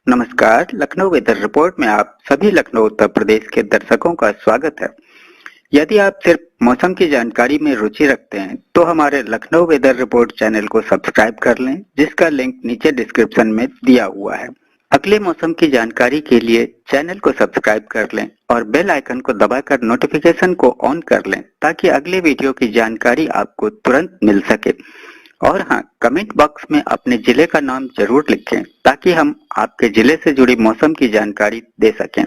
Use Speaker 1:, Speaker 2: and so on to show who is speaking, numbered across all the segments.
Speaker 1: नमस्कार, Lucknow weather report में आप सभी लखनऊ उत्तर प्रदेश के दर्शकों का स्वागत है। यदि आप सिर्फ मौसम की जानकारी में रुचि रखते हैं तो हमारे लखनऊ वेदर रिपोर्ट चैनल को सब्सक्राइब कर लें, जिसका लिंक नीचे डिस्क्रिप्शन में दिया हुआ है। अगले मौसम की जानकारी के लिए चैनल को सब्सक्राइब कर लें और बेल आइकन को दबाकर नोटिफिकेशन को ऑन कर लें ताकि अगले वीडियो की जानकारी आपको तुरंत मिल सके। और हाँ, कमेंट बॉक्स में अपने जिले का नाम जरूर लिखें ताकि हम आपके जिले से जुड़ी मौसम की जानकारी दे सकें।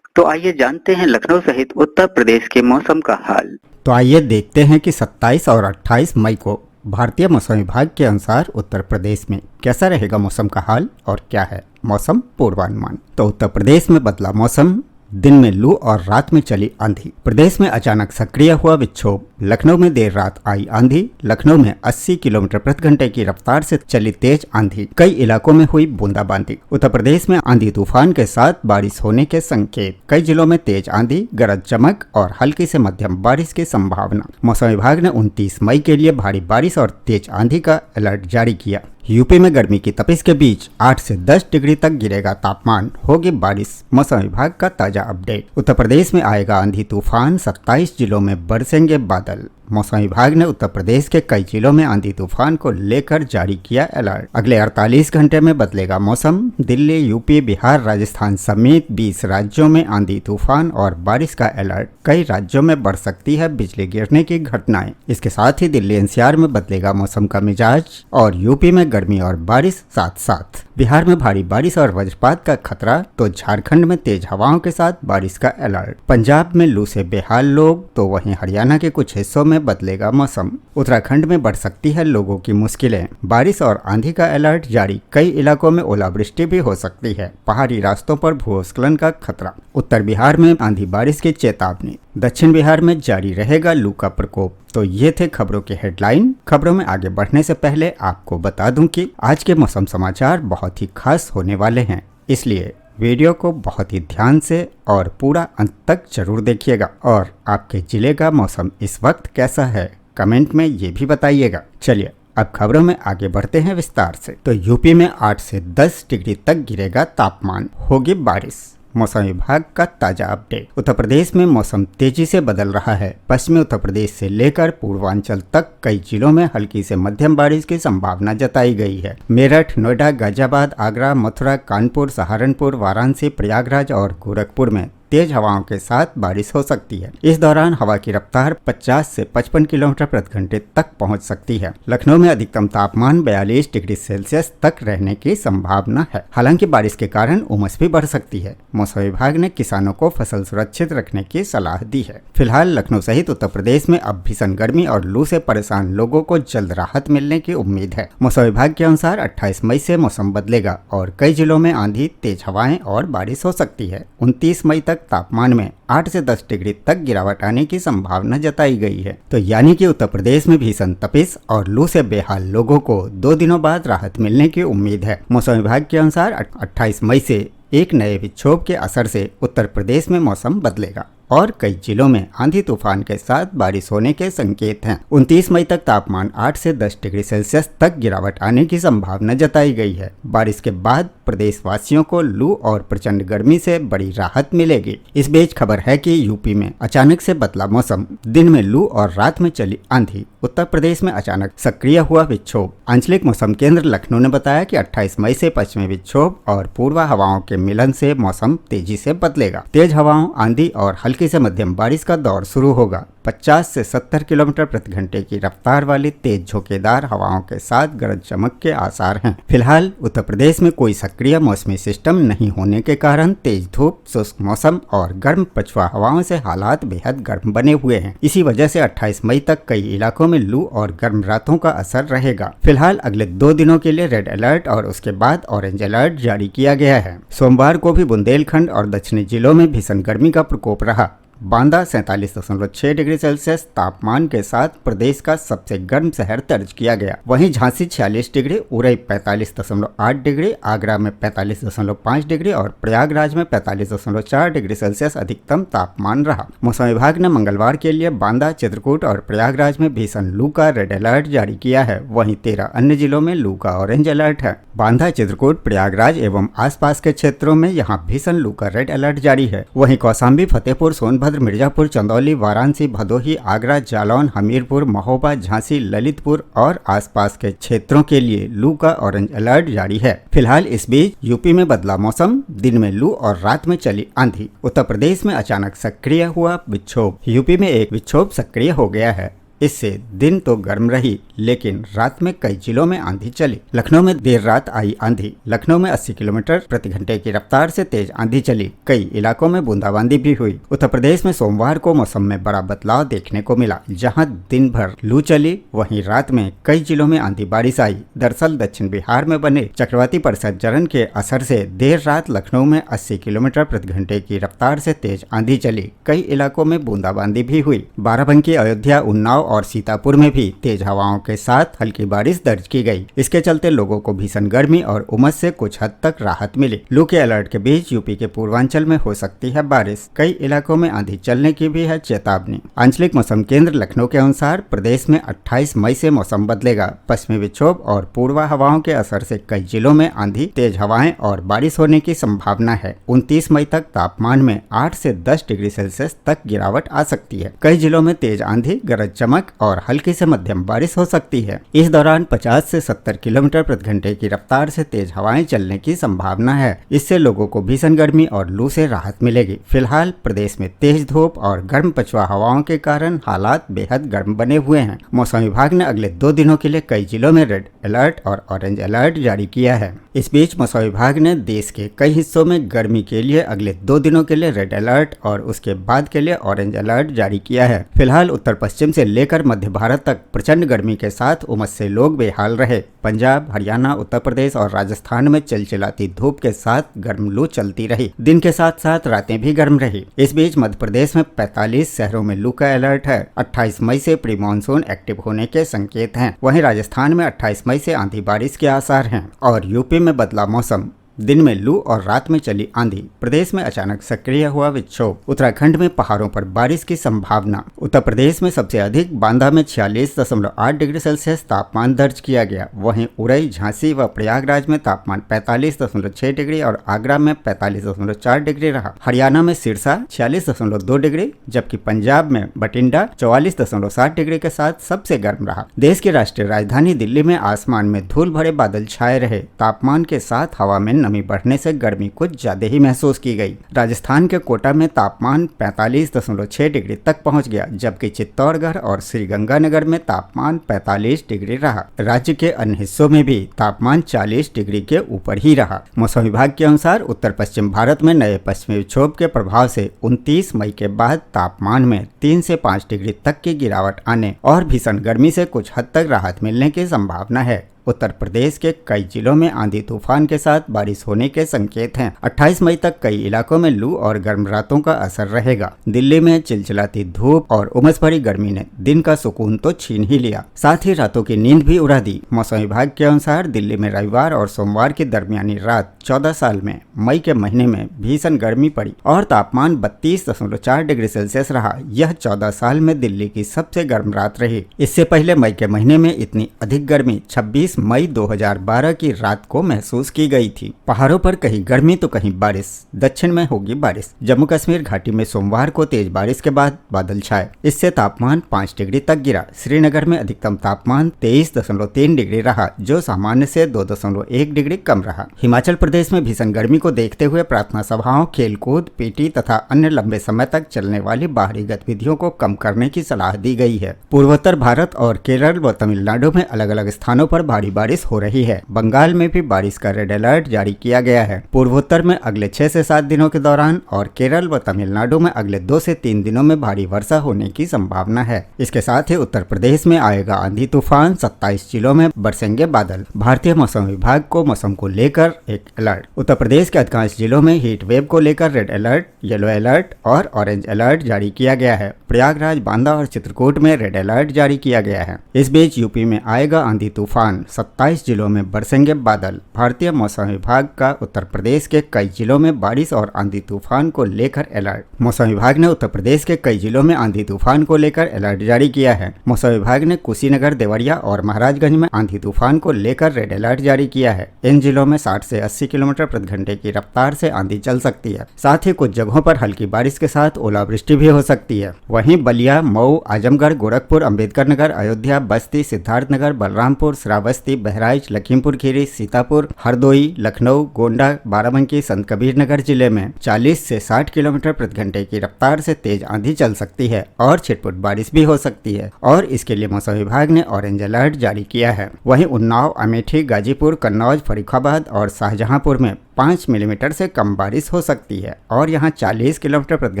Speaker 1: तो आइए जानते हैं लखनऊ सहित उत्तर प्रदेश के मौसम का हाल।
Speaker 2: तो आइए देखते हैं कि 27 और 28 मई को भारतीय मौसम विभाग के अनुसार उत्तर प्रदेश में कैसा रहेगा मौसम का हाल और क्या है मौसम पूर्वानुमान। तो उत्तर प्रदेश में बदला मौसम, दिन में लू और रात में चली आंधी। प्रदेश में अचानक सक्रिय हुआ विक्षोभ, लखनऊ में देर रात आई आंधी। लखनऊ में 80 किलोमीटर प्रति घंटे की रफ्तार से चली तेज आंधी, कई इलाकों में हुई बूंदाबांदी। उत्तर प्रदेश में आंधी तूफान के साथ बारिश होने के संकेत, कई जिलों में तेज आंधी, गरज चमक और हल्की से मध्यम बारिश की संभावना। मौसम विभाग ने 29 मई के लिए भारी बारिश और तेज आंधी का अलर्ट जारी किया। यूपी में गर्मी की तपिश के बीच 8 से 10 डिग्री तक गिरेगा तापमान, होगी बारिश। मौसम विभाग का ताजा अपडेट। उत्तर प्रदेश में आएगा आंधी तूफान, 27 जिलों में बरसेंगे बादल। मौसम विभाग ने उत्तर प्रदेश के कई जिलों में आंधी तूफान को लेकर जारी किया अलर्ट। अगले 48 घंटे में बदलेगा मौसम। दिल्ली, यूपी, बिहार, राजस्थान समेत 20 राज्यों में आंधी तूफान और बारिश का अलर्ट। कई राज्यों में बढ़ सकती है बिजली गिरने की घटनाएं। इसके साथ ही दिल्ली एनसीआर में बदलेगा मौसम का मिजाज और यूपी में गर्मी और बारिश साथ साथ। बिहार में भारी बारिश और वज्रपात का खतरा, तो झारखंड में तेज हवाओं के साथ बारिश का अलर्ट। पंजाब में लू से बेहाल लोग, तो वहीं हरियाणा के कुछ हिस्सों में बदलेगा मौसम। उत्तराखंड में बढ़ सकती है लोगों की मुश्किलें, बारिश और आंधी का अलर्ट जारी। कई इलाकों में ओलावृष्टि भी हो सकती है, पहाड़ी रास्तों पर भूस्खलन का खतरा। उत्तर बिहार में आंधी बारिश की चेतावनी, दक्षिण बिहार में जारी रहेगा लू का प्रकोप। तो ये थे खबरों के हेडलाइन। खबरों में आगे बढ़ने से पहले आपको बता दूं कि आज के मौसम समाचार बहुत ही खास होने वाले हैं, इसलिए वीडियो को बहुत ही ध्यान से और पूरा अंत तक जरूर देखिएगा। और आपके जिले का मौसम इस वक्त कैसा है कमेंट में ये भी बताइएगा। चलिए अब खबरों में आगे बढ़ते हैं विस्तार से। तो यूपी में 8 से 10 डिग्री तक गिरेगा तापमान, होगी बारिश। मौसम विभाग का ताजा अपडेट। उत्तर प्रदेश में मौसम तेजी से बदल रहा है। पश्चिमी उत्तर प्रदेश से लेकर पूर्वांचल तक कई जिलों में हल्की से मध्यम बारिश की संभावना जताई गई है। मेरठ, नोएडा, गाजियाबाद, आगरा, मथुरा, कानपुर, सहारनपुर, वाराणसी, प्रयागराज और गोरखपुर में तेज हवाओं के साथ बारिश हो सकती है। इस दौरान हवा की रफ्तार 50 से 55 किलोमीटर प्रति घंटे तक पहुंच सकती है। लखनऊ में अधिकतम तापमान 42 डिग्री सेल्सियस तक रहने की संभावना है। हालांकि बारिश के कारण उमस भी बढ़ सकती है। मौसम विभाग ने किसानों को फसल सुरक्षित रखने की सलाह दी है। फिलहाल लखनऊ सहित उत्तर प्रदेश में अब भीषण गर्मी और लू से परेशान लोगों को जल्द राहत मिलने की उम्मीद है। मौसम विभाग के अनुसार 28 मई से मौसम बदलेगा और कई जिलों में आंधी, तेज हवाएं और बारिश हो सकती है। 29 मई तक तापमान में 8 से 10 डिग्री तक गिरावट आने की संभावना जताई गई है। तो यानी कि उत्तर प्रदेश में भीषण तपिश और लू से बेहाल लोगों को 2 दिनों बाद राहत मिलने की उम्मीद है। मौसम विभाग के अनुसार 28 मई से एक नए विक्षोभ के असर से उत्तर प्रदेश में मौसम बदलेगा और कई जिलों में आंधी तूफान के साथ बारिश होने के संकेत हैं। 29 मई तक तापमान 8 से 10 डिग्री सेल्सियस तक गिरावट आने की संभावना जताई गई है। बारिश के बाद प्रदेशवासियों को लू और प्रचंड गर्मी से बड़ी राहत मिलेगी। इस बीच खबर है कि यूपी में अचानक से बदला मौसम, दिन में लू और रात में चली आंधी। उत्तर प्रदेश में अचानक सक्रिय हुआ विक्षोभ। आंचलिक मौसम केंद्र लखनऊ ने बताया कि 28 मई से पश्चिमी विक्षोभ और पूर्वा हवाओं के मिलन से मौसम तेजी से बदलेगा। तेज हवाओं, आंधी और हल्की से मध्यम बारिश का दौर शुरू होगा। 50 से 70 किलोमीटर प्रति घंटे की रफ्तार वाली तेज झोंकेदार हवाओं के साथ गरज चमक के आसार हैं। फिलहाल उत्तर प्रदेश में कोई सक्रिय मौसमी सिस्टम नहीं होने के कारण तेज धूप, शुष्क मौसम और गर्म पछुआ हवाओं से हालात बेहद गर्म बने हुए हैं। इसी वजह से 28 मई तक कई इलाकों में लू और गर्म रातों का असर रहेगा। फिलहाल अगले 2 दिनों के लिए रेड अलर्ट और उसके बाद ऑरेंज अलर्ट जारी किया गया है। सोमवार को भी बुंदेलखंड और दक्षिणी जिलों में भीषण गर्मी का प्रकोप रहा। बांदा 47.6 डिग्री सेल्सियस तापमान के साथ प्रदेश का सबसे गर्म शहर दर्ज किया गया। वहीं झांसी 46 डिग्री, उरई 45.8 डिग्री, आगरा में 45.5 डिग्री और प्रयागराज में 45.4 डिग्री सेल्सियस अधिकतम तापमान रहा। मौसम विभाग ने मंगलवार के लिए बांदा, चित्रकूट और प्रयागराज में भीषण लू का रेड अलर्ट जारी किया है। वहीं 13 अन्य जिलों में लू का ऑरेंज अलर्ट है। बांदा, चित्रकूट, प्रयागराज एवं आसपास के क्षेत्रों में यहां भीषण लू का रेड अलर्ट जारी है। वहीं कौशाम्बी, फतेहपुर, सोनभद्र, मिर्जापुर, चंदौली, वाराणसी, भदोही, आगरा, जालौन, हमीरपुर, महोबा, झांसी, ललितपुर और आसपास के क्षेत्रों के लिए लू का ऑरेंज अलर्ट जारी है। फिलहाल इस बीच यूपी में बदला मौसम, दिन में लू और रात में चली आंधी। उत्तर प्रदेश में अचानक सक्रिय हुआ विक्षोभ। यूपी में एक विक्षोभ सक्रिय हो गया है। इससे दिन तो गर्म रही, लेकिन रात में कई जिलों में आंधी चली। लखनऊ में देर रात आई आंधी। लखनऊ में 80 किलोमीटर प्रति घंटे की रफ्तार से तेज आंधी चली। कई इलाकों में बूंदाबांदी भी हुई। उत्तर प्रदेश में सोमवार को मौसम में बड़ा बदलाव देखने को मिला। जहां दिन भर लू चली, वहीं रात में कई जिलों में आंधी बारिश आई। दरअसल दक्षिण बिहार में बने चक्रवाती परिसंचरण के असर से देर रात लखनऊ में 80 किलोमीटर प्रति घंटे की रफ्तार से तेज आंधी चली। कई इलाकों में बूंदाबांदी भी हुई। बाराबंकी, अयोध्या, उन्नाव और सीतापुर में भी तेज हवाओं के साथ हल्की बारिश दर्ज की गई। इसके चलते लोगों को भीषण गर्मी और उमस से कुछ हद तक राहत मिली। लू के अलर्ट के बीच यूपी के पूर्वांचल में हो सकती है बारिश। कई इलाकों में आंधी चलने की भी है चेतावनी। आंचलिक मौसम केंद्र लखनऊ के अनुसार प्रदेश में 28 मई से मौसम बदलेगा। पश्चिमी विक्षोभ और पूर्वा हवाओं के असर से कई जिलों में आंधी, तेज हवाएं और बारिश होने की संभावना है। 29 मई तक तापमान में 8 से 10 डिग्री सेल्सियस तक गिरावट आ सकती है। कई जिलों में तेज आंधी, गरज चमक और हल्की से मध्यम बारिश हो सकती है। इस दौरान 50 से 70 किलोमीटर प्रति घंटे की रफ्तार से तेज हवाएं चलने की संभावना है। इससे लोगों को भीषण गर्मी और लू से राहत मिलेगी। फिलहाल प्रदेश में तेज धूप और गर्म पछुआ हवाओं के कारण हालात बेहद गर्म बने हुए हैं। मौसम विभाग ने अगले 2 दिनों के लिए कई जिलों में रेड अलर्ट और ऑरेंज अलर्ट जारी किया है। इस बीच मौसम विभाग ने देश के कई हिस्सों में गर्मी के लिए अगले 2 दिनों के लिए रेड अलर्ट और उसके बाद के लिए ऑरेंज अलर्ट जारी किया है। फिलहाल उत्तर पश्चिम से लेकर मध्य भारत तक प्रचंड गर्मी के साथ उमस से लोग बेहाल रहे। पंजाब, हरियाणा, उत्तर प्रदेश और राजस्थान में चिलचिलाती धूप के साथ गर्म लू चलती रही। दिन के साथ साथ रातें भी गर्म रही। इस बीच मध्य प्रदेश में 45 शहरों में लू का अलर्ट है। 28 मई से प्री मानसून एक्टिव होने के संकेत हैं। वहीं राजस्थान में 28 मई से आंधी बारिश के आसार हैं और यूपी में बदला मौसम, दिन में लू और रात में चली आंधी। प्रदेश में अचानक सक्रिय हुआ विक्षोभ। उत्तराखंड में पहाड़ों पर बारिश की संभावना। उत्तर प्रदेश में सबसे अधिक बांदा में 46.8 डिग्री सेल्सियस तापमान दर्ज किया गया। वहीं उरई, झांसी व प्रयागराज में तापमान 45.6 डिग्री और आगरा में 45.4 डिग्री रहा। हरियाणा में सिरसा 46.2 डिग्री, जबकि पंजाब में बठिंडा 44.7 डिग्री के साथ सबसे गर्म रहा। देश की राष्ट्रीय राजधानी दिल्ली में आसमान में धूल भरे बादल छाए रहे। तापमान के साथ हवा में नमी बढ़ने से गर्मी कुछ ज्यादा ही महसूस की गई। राजस्थान के कोटा में तापमान 45.6 डिग्री तक पहुंच गया, जबकि चित्तौड़गढ़ और श्रीगंगानगर में तापमान 45 डिग्री रहा। राज्य के अन्य हिस्सों में भी तापमान 40 डिग्री के ऊपर ही रहा। मौसम विभाग के अनुसार उत्तर पश्चिम भारत में नए पश्चिमी विक्षोभ के प्रभाव से 29 मई के बाद तापमान में 3 से 5 डिग्री तक की गिरावट आने और भीषण गर्मी से कुछ हद तक राहत मिलने की संभावना है। उत्तर प्रदेश के कई जिलों में आंधी तूफान के साथ बारिश होने के संकेत हैं। 28 मई तक कई इलाकों में लू और गर्म रातों का असर रहेगा। दिल्ली में चिलचिलाती धूप और उमस भरी गर्मी ने दिन का सुकून तो छीन ही लिया, साथ ही रातों की नींद भी उड़ा दी। मौसम विभाग के अनुसार दिल्ली में रविवार और सोमवार की दरमियानी रात 14 साल में मई के महीने में भीषण गर्मी पड़ी और तापमान 32.4 डिग्री सेल्सियस रहा। यह 14 साल में दिल्ली की सबसे गर्म रात रही। इससे पहले मई के महीने में इतनी अधिक गर्मी 26 मई 2012 की रात को महसूस की गई थी। पहाड़ों पर कहीं गर्मी तो कहीं बारिश। दक्षिण में होगी बारिश। जम्मू कश्मीर घाटी में सोमवार को तेज बारिश के बाद बादल छाए। इससे तापमान 5 डिग्री तक गिरा। श्रीनगर में अधिकतम तापमान 23.3 डिग्री रहा, जो सामान्य से 2.1 डिग्री कम रहा। हिमाचल प्रदेश में भीषण गर्मी को देखते हुए प्रार्थना सभाओं, खेलकूद, पीटी तथा अन्य लंबे समय तक चलने वाली बाहरी गतिविधियों को कम करने की सलाह दी गई है। पूर्वोत्तर भारत और केरल व तमिलनाडु में अलग अलग स्थानों पर भारी भारी बारिश हो रही है। बंगाल में भी बारिश का रेड अलर्ट जारी किया गया है। पूर्वोत्तर में अगले 6 से 7 दिनों के दौरान और केरल व तमिलनाडु में अगले 2 से 3 दिनों में भारी वर्षा होने की संभावना है। इसके साथ ही उत्तर प्रदेश में आएगा आंधी तूफान, 27 जिलों में बरसेंगे बादल। भारतीय मौसम विभाग को मौसम को लेकर एक अलर्ट। उत्तर प्रदेश के अधिकांश जिलों में हीट वेव को लेकर रेड अलर्ट, येलो अलर्ट और ऑरेंज अलर्ट जारी किया गया है। प्रयागराज, बांदा और चित्रकूट में रेड अलर्ट जारी किया गया है। इस बीच यूपी में आएगा आंधी तूफान, 27 जिलों में बरसेंगे बादल। भारतीय मौसम विभाग का उत्तर प्रदेश के कई जिलों में बारिश और आंधी तूफान को लेकर अलर्ट। मौसम विभाग ने उत्तर प्रदेश के कई जिलों में आंधी तूफान को लेकर अलर्ट जारी किया है। मौसम विभाग ने कुशीनगर, देवरिया और महाराजगंज में आंधी तूफान को लेकर रेड अलर्ट जारी किया है। इन जिलों में 60 से 80 किलोमीटर प्रति घंटे की रफ्तार से आंधी चल सकती है। साथ ही कुछ जगहों पर हल्की बारिश के साथ ओलावृष्टि भी हो सकती है। वहीं बलिया, मऊ, आजमगढ़, गोरखपुर, अंबेडकर नगर, अयोध्या, बस्ती, सिद्धार्थनगर, बलरामपुर, श्रावस्ती, बहराइच, लखीमपुर खीरी, सीतापुर, हरदोई, लखनऊ, गोंडा, बाराबंकी, संत कबीर नगर जिले में 40 से 60 किलोमीटर प्रति घंटे की रफ्तार से तेज आंधी चल सकती है और छिटपुट बारिश भी हो सकती है और इसके लिए मौसम विभाग ने ऑरेंज अलर्ट जारी किया है। वहीं उन्नाव, अमेठी, गाजीपुर, कन्नौज, फर्रुखाबाद और शाहजहांपुर में 5 मिलीमीटर से कम बारिश हो सकती है और यहां 40 किलोमीटर प्रति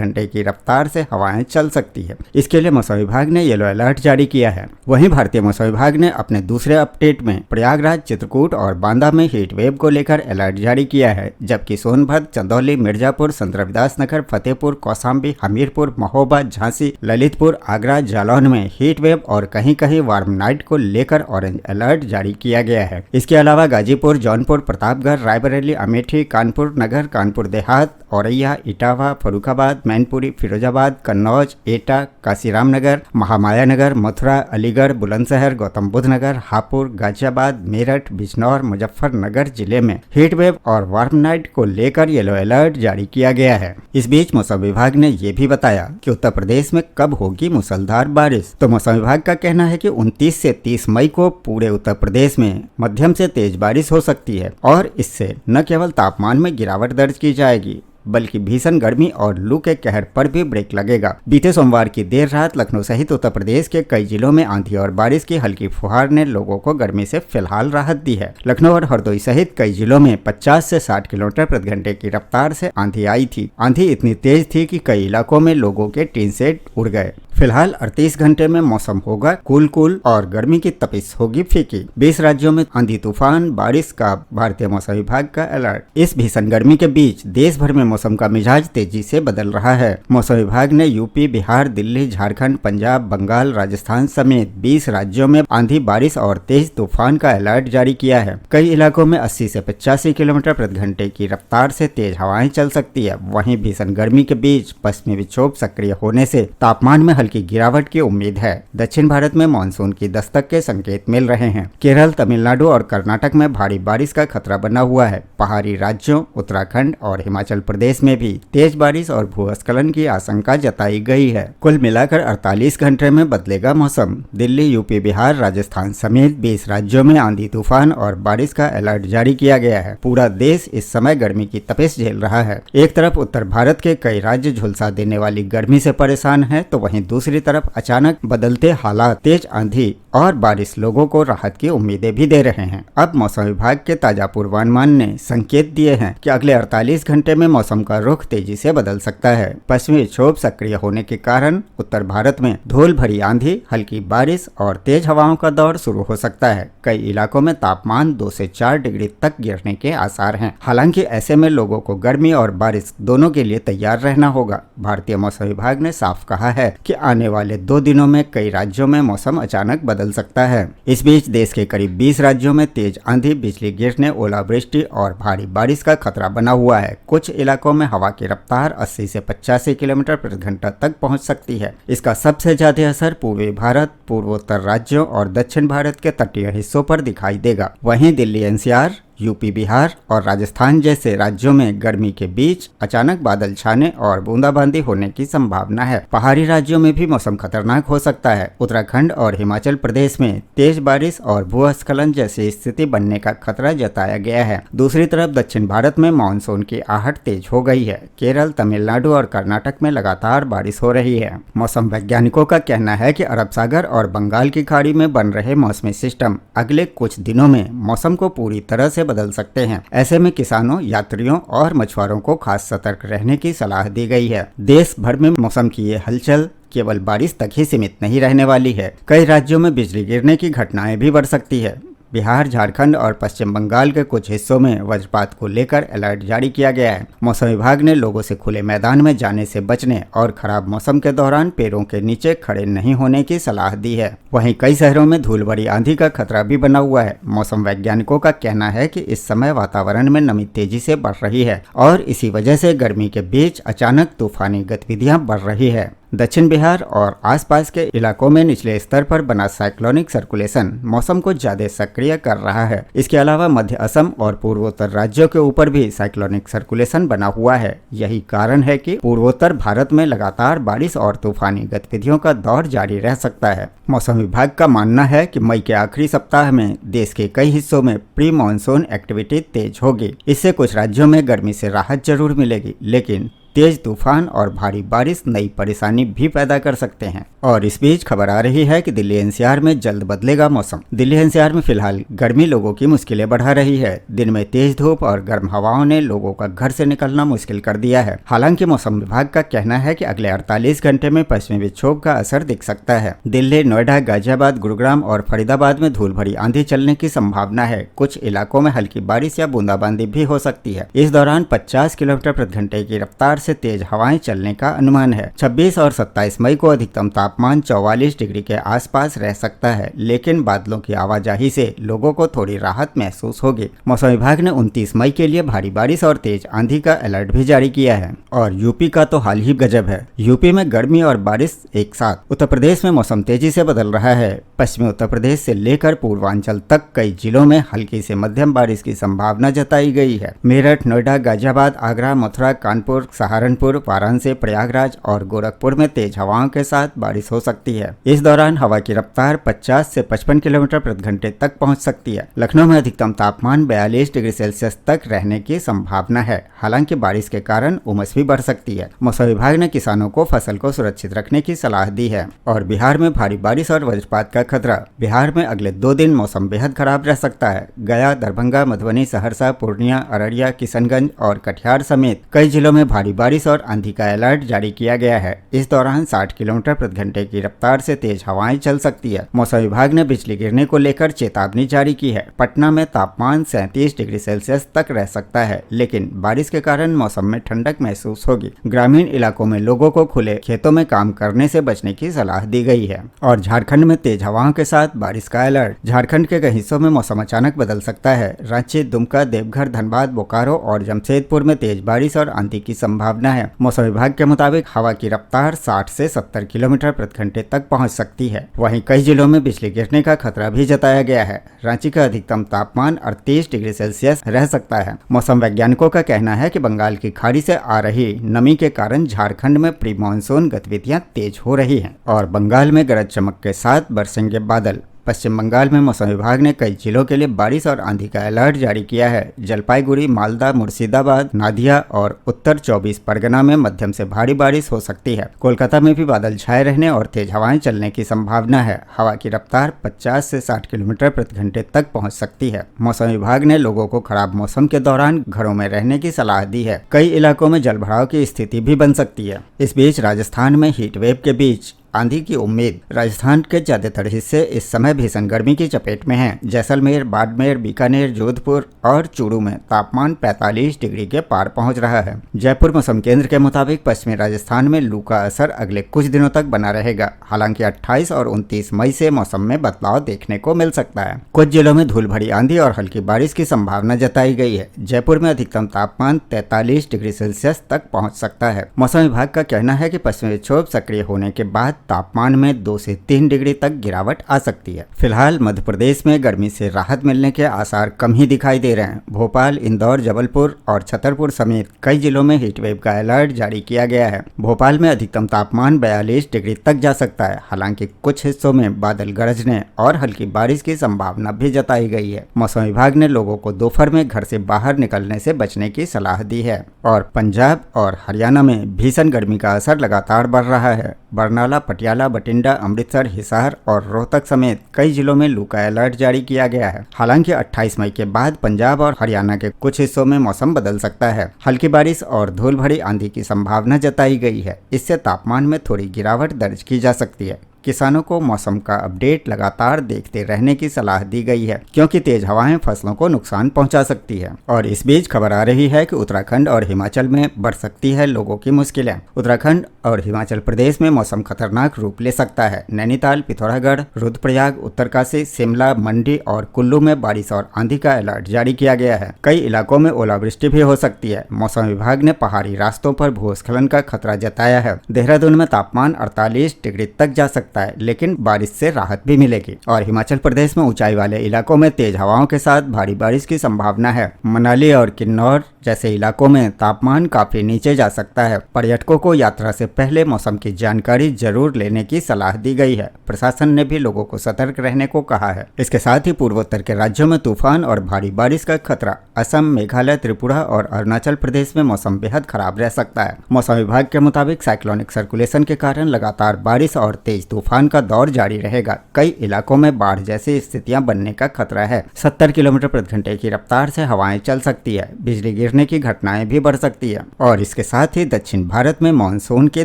Speaker 2: घंटे की रफ्तार से हवाएं चल सकती है। इसके लिए मौसम विभाग ने येलो अलर्ट जारी किया है। वहीं भारतीय मौसम विभाग ने अपने दूसरे अपडेट में प्रयागराज, चित्रकूट और बांदा में हीट वेव को लेकर अलर्ट जारी किया है, जबकि सोनभद्र, चंदौली, मिर्जापुर, संत रविदास नगर, फतेहपुर, कौशाम्बी, हमीरपुर, महोबा, झांसी, ललितपुर, आगरा, जालौन में हीट वेव और कहीं कहीं वार्म नाइट को लेकर ऑरेंज अलर्ट जारी किया गया है। इसके अलावा गाजीपुर, जौनपुर, प्रतापगढ़, रायबरेली, अमेठी, कानपुर नगर, कानपुर देहात, औरैया, इटावा, फर्रुखाबाद, मैनपुरी, फिरोजाबाद, कन्नौज, एटा, काशीराम नगर, महामाया नगर, मथुरा, अलीगढ़, बुलंदशहर, गौतम बुद्ध नगर, हापुड़, गाजियाबाद, मेरठ, बिजनौर, मुजफ्फरनगर जिले में हीट वेव और वार्म नाइट को लेकर येलो अलर्ट जारी किया गया है। इस बीच मौसम विभाग ने ये भी बताया कि उत्तर प्रदेश में कब होगी मूसलाधार बारिश। तो मौसम विभाग का कहना है कि 29 से 30 मई को पूरे उत्तर प्रदेश में मध्यम से तेज बारिश हो सकती है और इससे न केवल तापमान में गिरावट दर्ज की जाएगी बल्कि भीषण गर्मी और लू के कहर पर भी ब्रेक लगेगा। बीते सोमवार की देर रात लखनऊ सहित उत्तर प्रदेश के कई जिलों में आंधी और बारिश की हल्की फुहार ने लोगों को गर्मी से फिलहाल राहत दी है। लखनऊ और हरदोई सहित कई जिलों में 50 से 60 किलोमीटर प्रति घंटे की रफ्तार से आंधी आई थी। आंधी इतनी तेज थी कि कई इलाकों में लोगों के टीन सेट उड़ गए। फिलहाल 38 घंटे में मौसम होगा कूल और गर्मी की तपिश होगी फीकी। 20 राज्यों में आंधी तूफान बारिश का भारतीय मौसम विभाग का अलर्ट। इस भीषण गर्मी के बीच देश भर में मौसम का मिजाज तेजी से बदल रहा है। मौसम विभाग ने यूपी, बिहार, दिल्ली, झारखंड, पंजाब, बंगाल, राजस्थान समेत 20 राज्यों में आंधी, बारिश और तेज तूफान का अलर्ट जारी किया है। कई इलाकों में 80 से 85 किलोमीटर प्रति घंटे की रफ्तार से तेज हवाएं चल सकती है। वहीं भीषण गर्मी के बीच पश्चिमी विक्षोभ सक्रिय होने से तापमान में हल्की गिरावट की उम्मीद है। दक्षिण भारत में मानसून की दस्तक के संकेत मिल रहे हैं। केरल, तमिलनाडु और कर्नाटक में भारी बारिश का खतरा बना हुआ है। पहाड़ी राज्यों उत्तराखंड और हिमाचल प्रदेश में भी तेज बारिश और भूस्खलन की आशंका जताई गई है। कुल मिलाकर 48 घंटे में बदलेगा मौसम। दिल्ली, यूपी, बिहार, राजस्थान समेत 20 राज्यों में आंधी तूफान और बारिश का अलर्ट जारी किया गया है। पूरा देश इस समय गर्मी की तपिश झेल रहा है। एक तरफ उत्तर भारत के कई राज्य झुलसा देने वाली गर्मी से परेशान है तो वहीं दूसरी तरफ अचानक बदलते हालात, तेज आंधी और बारिश लोगों को राहत की उम्मीदें भी दे रहे हैं। अब मौसम विभाग के ताजा पूर्वानुमान ने संकेत दिए हैं कि अगले 48 घंटे में मौसम का रुख तेजी से बदल सकता है। पश्चिमी विक्षोभ सक्रिय होने के कारण उत्तर भारत में धूल भरी आंधी, हल्की बारिश और तेज हवाओं का दौर शुरू हो सकता है। कई इलाकों में तापमान 2 से 4 डिग्री तक गिरने के आसार हैं। हालांकि ऐसे में लोगों को गर्मी और बारिश दोनों के लिए तैयार रहना होगा। भारतीय मौसम विभाग ने साफ कहा है कि आने वाले 2 दिनों में कई राज्यों में मौसम अचानक बदल सकता है। इस बीच देश के करीब 20 राज्यों में तेज आंधी, बिजली गिरने, ओलावृष्टि और भारी बारिश का खतरा बना हुआ है। कुछ इलाकों में हवा की रफ्तार 80 से 85 किलोमीटर प्रति घंटा तक पहुंच सकती है। इसका सबसे ज्यादा असर पूर्वी भारत, पूर्वोत्तर राज्यों और दक्षिण भारत के तटीय हिस्सों पर दिखाई देगा। वहीं दिल्ली, एनसीआर यूपी, बिहार और राजस्थान जैसे राज्यों में गर्मी के बीच अचानक बादल छाने और बूंदाबांदी होने की संभावना है। पहाड़ी राज्यों में भी मौसम खतरनाक हो सकता है। उत्तराखंड और हिमाचल प्रदेश में तेज बारिश और भूस्खलन जैसी स्थिति बनने का खतरा जताया गया है। दूसरी तरफ दक्षिण भारत में मानसून की आहट तेज हो गई है। केरल, तमिलनाडु और कर्नाटक में लगातार बारिश हो रही है। मौसम वैज्ञानिकों का कहना है कि अरब सागर और बंगाल की खाड़ी में बन रहे मौसमी सिस्टम अगले कुछ दिनों में मौसम को पूरी तरह से बदल सकते हैं। ऐसे में किसानों, यात्रियों और मछुआरों को खास सतर्क रहने की सलाह दी गई है। देश भर में मौसम की ये हलचल केवल बारिश तक ही सीमित नहीं रहने वाली है। कई राज्यों में बिजली गिरने की घटनाएं भी बढ़ सकती है। बिहार, झारखंड और पश्चिम बंगाल के कुछ हिस्सों में वज्रपात को लेकर अलर्ट जारी किया गया है। मौसम विभाग ने लोगों से खुले मैदान में जाने से बचने और खराब मौसम के दौरान पेड़ों के नीचे खड़े नहीं होने की सलाह दी है। वहीं कई शहरों में धूल भरी आंधी का खतरा भी बना हुआ है। मौसम वैज्ञानिकों का कहना है कि इस समय वातावरण में नमी तेजी से बढ़ रही है और इसी वजह से गर्मी के बीच अचानक तूफानी गतिविधियां बढ़ रही है। दक्षिण बिहार और आसपास के इलाकों में निचले स्तर पर बना साइक्लोनिक सर्कुलेशन मौसम को ज्यादा सक्रिय कर रहा है। इसके अलावा मध्य असम और पूर्वोत्तर राज्यों के ऊपर भी साइक्लोनिक सर्कुलेशन बना हुआ है। यही कारण है कि पूर्वोत्तर भारत में लगातार बारिश और तूफानी गतिविधियों का दौर जारी रह सकता है। मौसम विभाग का मानना है कि मई के आखिरी सप्ताह में देश के कई हिस्सों में प्री मानसून एक्टिविटी तेज होगी। इससे कुछ राज्यों में गर्मी से राहत जरूर मिलेगी, लेकिन तेज तूफान और भारी बारिश नई परेशानी भी पैदा कर सकते हैं। और इस बीच खबर आ रही है कि दिल्ली एनसीआर में जल्द बदलेगा मौसम। दिल्ली एनसीआर में फिलहाल गर्मी लोगों की मुश्किलें बढ़ा रही है। दिन में तेज धूप और गर्म हवाओं ने लोगों का घर से निकलना मुश्किल कर दिया है। हालांकि मौसम विभाग का कहना है कि अगले 48 घंटे में पश्चिमी विक्षोभ का असर दिख सकता है। दिल्ली, नोएडा, गाजियाबाद, गुरुग्राम और फरीदाबाद में धूल भरी आंधी चलने की संभावना है। कुछ इलाकों में हल्की बारिश या बूंदाबांदी भी हो सकती है। इस दौरान 50 किलोमीटर प्रति घंटे की रफ्तार से तेज हवाएं चलने का अनुमान है। 26 और 27 मई को अधिकतम तापमान 44 डिग्री के आसपास रह सकता है, लेकिन बादलों की आवाजाही से लोगों को थोड़ी राहत महसूस होगी। मौसम विभाग ने 29 मई के लिए भारी बारिश और तेज आंधी का अलर्ट भी जारी किया है। और यूपी का तो हाल ही गजब है। यूपी में गर्मी और बारिश एक साथ। उत्तर प्रदेश में मौसम तेजी से बदल रहा है। पश्चिमी उत्तर प्रदेश से लेकर पूर्वांचल तक कई जिलों में हल्की से मध्यम बारिश की संभावना जताई गई है। मेरठ, नोएडा, गाजियाबाद, आगरा, मथुरा, कानपुर, सहारनपुर, वाराणसी, प्रयागराज और गोरखपुर में तेज हवाओं के साथ बारिश हो सकती है। इस दौरान हवा की रफ्तार 50 से 55 किलोमीटर प्रति घंटे तक पहुंच सकती है। लखनऊ में अधिकतम तापमान 42 डिग्री सेल्सियस तक रहने की संभावना है। हालांकि बारिश के कारण उमस भी बढ़ सकती है। मौसम विभाग ने किसानों को फसल को सुरक्षित रखने की सलाह दी है। और बिहार में भारी बारिश और वज्रपात का खतरा। बिहार में अगले 2 दिन मौसम बेहद खराब रह सकता है। गया, दरभंगा, मधुबनी, सहरसा, पूर्णिया, अररिया, किशनगंज और कटिहार समेत कई जिलों में भारी बारिश और आंधी का अलर्ट जारी किया गया है। इस दौरान 60 किलोमीटर प्रति घंटे की रफ्तार से तेज हवाएं चल सकती है। मौसम विभाग ने बिजली गिरने को लेकर चेतावनी जारी की है। पटना में तापमान 37 डिग्री सेल्सियस तक रह सकता है, लेकिन बारिश के कारण मौसम में ठंडक महसूस होगी। ग्रामीण इलाकों में लोगों को खुले खेतों में काम करने से बचने की सलाह दी गई है। और झारखंड में तेज हवाओं के साथ बारिश का अलर्ट। झारखंड के कई हिस्सों में मौसम अचानक बदल सकता है। रांची, दुमका, देवघर, धनबाद, बोकारो और जमशेदपुर में तेज बारिश और आंधी की संभावना है। मौसम विभाग के मुताबिक हवा की रफ्तार 60 से 70 किलोमीटर प्रति घंटे तक पहुंच सकती है। वहीं कई जिलों में बिजली गिरने का खतरा भी जताया गया है। रांची का अधिकतम तापमान 38 डिग्री सेल्सियस रह सकता है। मौसम वैज्ञानिकों का कहना है कि बंगाल की खाड़ी से आ रही नमी के कारण झारखंड में प्री मानसून गतिविधियां तेज हो रही हैं और बंगाल में गरज चमक के साथ बरसेंगे बादल। पश्चिम बंगाल में मौसम विभाग ने कई जिलों के लिए बारिश और आंधी का अलर्ट जारी किया है। जलपाईगुड़ी, मालदा, मुर्शिदाबाद, नादिया और उत्तर 24 परगना में मध्यम से भारी बारिश हो सकती है। कोलकाता में भी बादल छाए रहने और तेज हवाएं चलने की संभावना है। हवा की रफ्तार 50 से 60 किलोमीटर प्रति घंटे तक पहुंच सकती है। मौसम विभाग ने लोगों को खराब मौसम के दौरान घरों में रहने की सलाह दी है। कई इलाकों में जलभराव की स्थिति भी बन सकती है। इस बीच राजस्थान में हीट वेव के बीच आंधी की उम्मीद। राजस्थान के ज्यादातर हिस्से इस समय भीषण गर्मी की चपेट में हैं। जैसलमेर, बाड़मेर, बीकानेर, जोधपुर और चूरू में तापमान 45 डिग्री के पार पहुंच रहा है। जयपुर मौसम केंद्र के मुताबिक पश्चिमी राजस्थान में लू का असर अगले कुछ दिनों तक बना रहेगा। हालांकि 28 और 29 मई से मौसम में बदलाव देखने को मिल सकता है। कुछ जिलों में धूल भरी आंधी और हल्की बारिश की संभावना जताई गई है। जयपुर में अधिकतम तापमान 43 डिग्री सेल्सियस तक पहुँच सकता है। मौसम विभाग का कहना है कि पश्चिमी विक्षोभ सक्रिय होने के बाद तापमान में 2 से 3 डिग्री तक गिरावट आ सकती है। फिलहाल मध्य प्रदेश में गर्मी से राहत मिलने के आसार कम ही दिखाई दे रहे हैं। भोपाल, इंदौर, जबलपुर और छतरपुर समेत कई जिलों में हीटवेव का अलर्ट जारी किया गया है। भोपाल में अधिकतम तापमान 42 डिग्री तक जा सकता है। हालांकि कुछ हिस्सों में बादल गरजने और हल्की बारिश की संभावना भी जताई गई है। मौसम विभाग ने लोगों को दोपहर में घर से बाहर निकलने से बचने की सलाह दी है। और पंजाब और हरियाणा में भीषण गर्मी का असर लगातार बढ़ रहा है। बरनाला, पटियाला, बठिंडा, अमृतसर, हिसार और रोहतक समेत कई जिलों में लू का अलर्ट जारी किया गया है। हालांकि 28 मई के बाद पंजाब और हरियाणा के कुछ हिस्सों में मौसम बदल सकता है। हल्की बारिश और धूल भरी आंधी की संभावना जताई गई है। इससे तापमान में थोड़ी गिरावट दर्ज की जा सकती है। किसानों को मौसम का अपडेट लगातार देखते रहने की सलाह दी गई है, क्योंकि तेज हवाएं फसलों को नुकसान पहुंचा सकती है। और इस बीच खबर आ रही है कि उत्तराखंड और हिमाचल में बढ़ सकती है लोगों की मुश्किलें। उत्तराखंड और हिमाचल प्रदेश में मौसम खतरनाक रूप ले सकता है। नैनीताल, पिथौरागढ़, रुद्रप्रयाग, उत्तरकाशी, शिमला, मंडी और कुल्लू में बारिश और आंधी का अलर्ट जारी किया गया है। कई इलाकों में ओलावृष्टि भी हो सकती है। मौसम विभाग ने पहाड़ी रास्तों पर भूस्खलन का खतरा जताया है। देहरादून में तापमान 48 डिग्री तक जा सकता है, लेकिन बारिश से राहत भी मिलेगी। और हिमाचल प्रदेश में ऊंचाई वाले इलाकों में तेज हवाओं के साथ भारी बारिश की संभावना है। मनाली और किन्नौर जैसे इलाकों में तापमान काफी नीचे जा सकता है। पर्यटकों को यात्रा से पहले मौसम की जानकारी जरूर लेने की सलाह दी गई है। प्रशासन ने भी लोगों को सतर्क रहने को कहा है। इसके साथ ही पूर्वोत्तर के राज्यों में तूफान और भारी बारिश का खतरा। असम, मेघालय, त्रिपुरा और अरुणाचल प्रदेश में मौसम बेहद खराब रह सकता है। मौसम विभाग के मुताबिक साइक्लोनिक सर्कुलेशन के कारण लगातार बारिश और तेज तूफान का दौर जारी रहेगा। कई इलाकों में बाढ़ जैसी स्थितियां बनने का खतरा है। 70 किलोमीटर प्रति घंटे की रफ्तार से हवाएं चल सकती है। बिजली गिरने की घटनाएं भी बढ़ सकती है। और इसके साथ ही दक्षिण भारत में मानसून की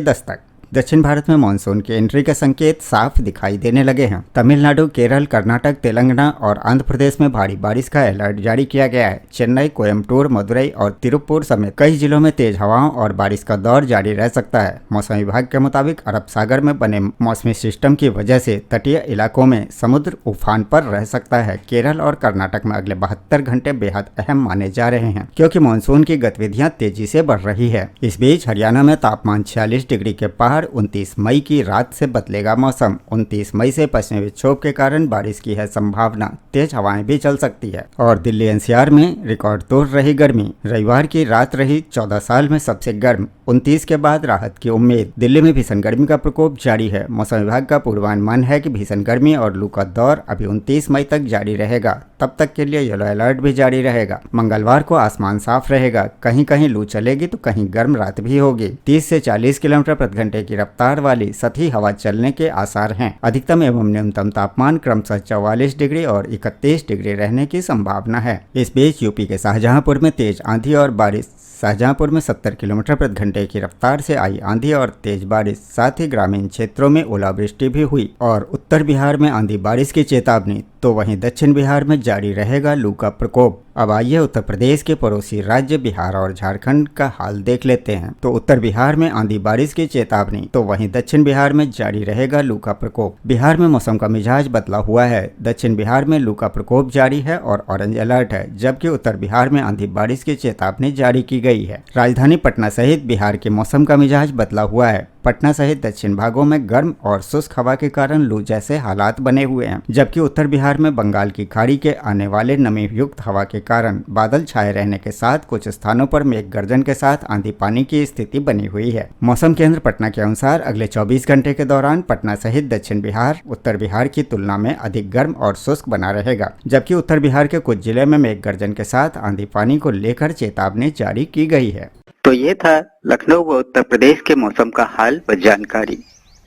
Speaker 2: दस्तक। दक्षिण भारत में मानसून की एंट्री के संकेत साफ दिखाई देने लगे हैं। तमिलनाडु, केरल, कर्नाटक, तेलंगाना और आंध्र प्रदेश में भारी बारिश का अलर्ट जारी किया गया है। चेन्नई, कोयम्बटूर, मदुरई और तिरुपुर समेत कई जिलों में तेज हवाओं और बारिश का दौर जारी रह सकता है। मौसम विभाग के मुताबिक अरब सागर में बने मौसमी सिस्टम की वजह से तटीय इलाकों में समुद्र उफान पर रह सकता है। केरल और कर्नाटक में अगले 72 घंटे बेहद अहम माने जा रहे हैं, क्योंकि मानसून की गतिविधियां तेजी से बढ़ रही है। इस बीच हरियाणा में तापमान 46 डिग्री के पार 29 मई की रात से बदलेगा मौसम। 29 मई से पश्चिमी विक्षोभ के कारण बारिश की है संभावना। तेज हवाएं भी चल सकती है। और दिल्ली एनसीआर में रिकॉर्ड तोड़ रही गर्मी। रविवार की रात रही 14 साल में सबसे गर्म। 29 के बाद राहत की उम्मीद। दिल्ली में भीषण गर्मी का प्रकोप जारी है। मौसम विभाग का पूर्वानुमान है कि भीषण गर्मी और लू का दौर अभी 29 मई तक जारी रहेगा। तब तक के लिए येलो अलर्ट भी जारी रहेगा। मंगलवार को आसमान साफ रहेगा। कहीं कहीं लू चलेगी तो कहीं गर्म रात भी होगी। 30 से 40 किलोमीटर प्रति घंटे की रफ्तार वाली सतही हवा चलने के आसार हैं। अधिकतम एवं न्यूनतम तापमान क्रमशः 44 डिग्री और 31 डिग्री रहने की संभावना है। इस बीच यूपी के शाहजहांपुर में तेज आंधी और बारिश। शाहजहांपुर में 70 किलोमीटर प्रति घंटे की रफ्तार से आई आंधी और तेज बारिश, साथ ही ग्रामीण क्षेत्रों में ओलावृष्टि भी हुई। और उत्तर बिहार में आंधी बारिश की चेतावनी। तो वहीं दक्षिण बिहार में जारी रहेगा लू का प्रकोप। अब आइए उत्तर प्रदेश के पड़ोसी राज्य बिहार और झारखंड का हाल देख लेते हैं। तो उत्तर बिहार में आंधी बारिश की चेतावनी, तो वहीं दक्षिण बिहार में जारी रहेगा लू का प्रकोप। बिहार में मौसम का मिजाज बदला हुआ है। दक्षिण बिहार में लू का प्रकोप जारी है और ऑरेंज अलर्ट है, जबकि उत्तर बिहार में आंधी बारिश की चेतावनी जारी की गई है। राजधानी पटना सहित बिहार के मौसम का मिजाज बदला हुआ है। पटना सहित दक्षिण भागों में गर्म और शुष्क हवा के कारण लू जैसे हालात बने हुए हैं, जबकि उत्तर बिहार में बंगाल की खाड़ी के आने वाले नमी युक्त हवा के कारण बादल छाए रहने के साथ कुछ स्थानों पर मेघ गर्जन के साथ आंधी पानी की स्थिति बनी हुई है। मौसम केंद्र पटना के अनुसार अगले 24 घंटे के दौरान पटना सहित दक्षिण बिहार उत्तर बिहार की तुलना में अधिक गर्म और शुष्क बना रहेगा, जबकि उत्तर बिहार के कुछ जिले में मेघ गर्जन के साथ आंधी पानी को लेकर चेतावनी जारी की गई है।
Speaker 1: तो ये था लखनऊ व उत्तर प्रदेश के मौसम का हाल व जानकारी।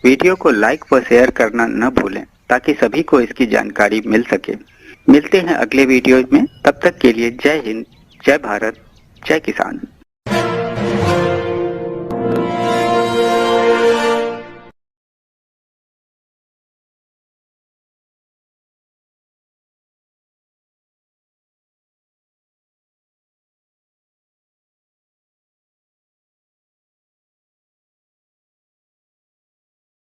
Speaker 1: वीडियो को लाइक व शेयर करना न भूलें, ताकि सभी को इसकी जानकारी मिल सके। मिलते हैं अगले वीडियो में। तब तक के लिए जय हिंद, जय भारत, जय किसान।